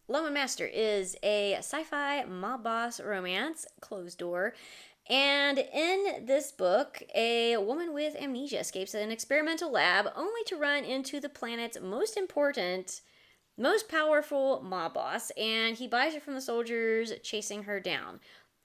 Loman Master is a sci-fi mob boss romance, closed door. And in this book, a woman with amnesia escapes an experimental lab only to run into the planet's most important, most powerful mob boss, and he buys her from the soldiers chasing her down.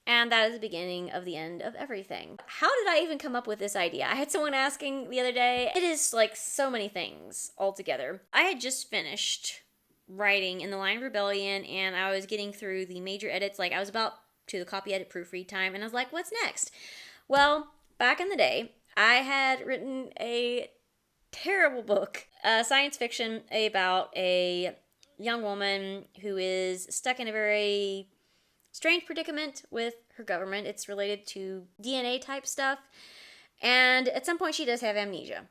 And that is the beginning of the end of everything. How did I even come up with this idea? I had someone asking the other day. It is like so many things altogether. I had just finished writing in the Line of Rebellion, and I was getting through the major edits. Like, I was about to the copy edit proofread time, and I was like, what's next? Well, back in the day, I had written a terrible book, science fiction about a young woman who is stuck in a very strange predicament with her government. It's related to DNA type stuff. And at some point, she does have amnesia.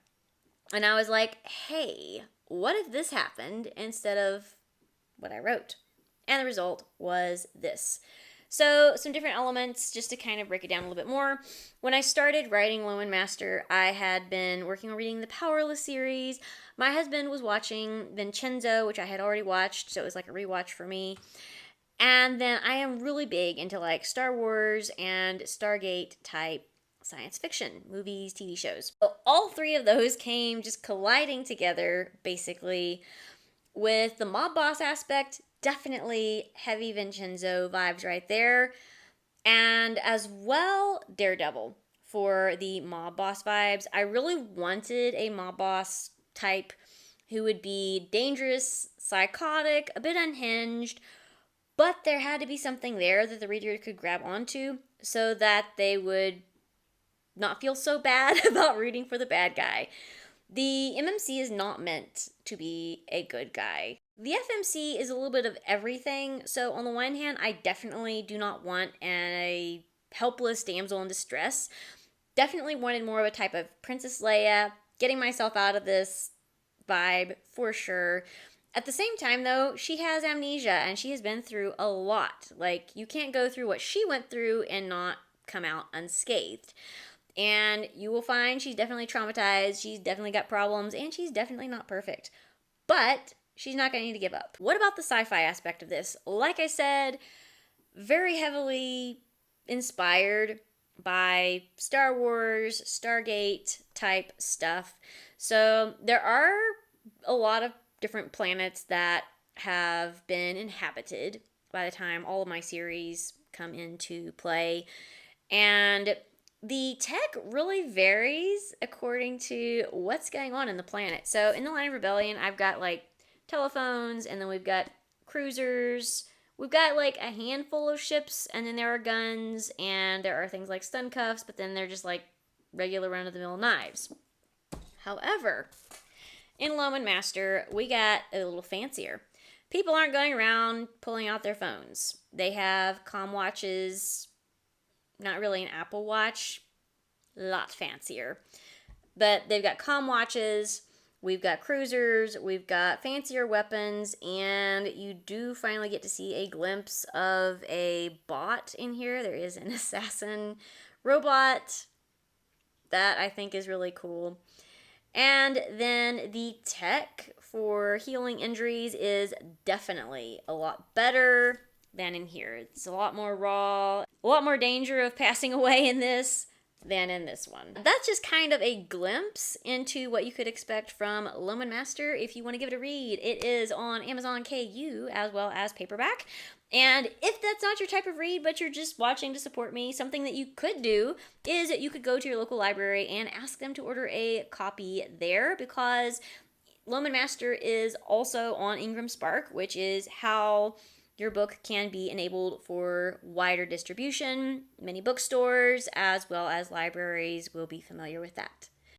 And I was like, hey, what if this happened instead of what I wrote? And the result was this. So, some different elements just to kind of break it down a little bit more. When I started writing Loman Master, I had been working on reading the Powerless series. My husband was watching Vincenzo, which I had already watched, so it was like a rewatch for me. And then I am really big into like Star Wars and Stargate type science fiction movies, TV shows. So all three of those came just colliding together, basically, with the mob boss aspect. Definitely heavy Vincenzo vibes right there. And as well, Daredevil for the mob boss vibes. I really wanted a mob boss type who would be dangerous, psychotic, a bit unhinged, but there had to be something there that the reader could grab onto so that they would not feel so bad about rooting for the bad guy. The MMC is not meant to be a good guy. The FMC is a little bit of everything. So on the one hand, I definitely do not want a helpless damsel in distress. Definitely wanted more of a type of Princess Leia, getting myself out of this vibe for sure. At the same time, though, she has amnesia and she has been through a lot. Like, you can't go through what she went through and not come out unscathed. And you will find she's definitely traumatized, she's definitely got problems, and she's definitely not perfect. But she's not going to need to give up. What about the sci-fi aspect of this? Like I said, very heavily inspired by Star Wars, Stargate type stuff. So there are a lot of different planets that have been inhabited by the time all of my series come into play. And the tech really varies according to what's going on in the planet. So in the Line of Rebellion, I've got like telephones, and then we've got cruisers. We've got like a handful of ships, and then there are guns, and there are things like stun cuffs, but then they're just like regular run-of-the-mill knives. However, in Loman Master, we got a little fancier. People aren't going around pulling out their phones. They have comm watches, not really an Apple Watch, a lot fancier. But they've got comm watches, we've got cruisers, we've got fancier weapons, and you do finally get to see a glimpse of a bot in here. There is an assassin robot that I think is really cool. And then the tech for healing injuries is definitely a lot better than in here. It's a lot more raw, a lot more danger of passing away in this than in this one. That's just kind of a glimpse into what you could expect from Loman Master. If you want to give it a read, it is on Amazon KU as well as paperback. And if that's not your type of read, but you're just watching to support me, something that you could do is you could go to your local library and ask them to order a copy there, because Loman Master is also on Ingram Spark, which is how your book can be enabled for wider distribution. Many bookstores as well as libraries will be familiar with that.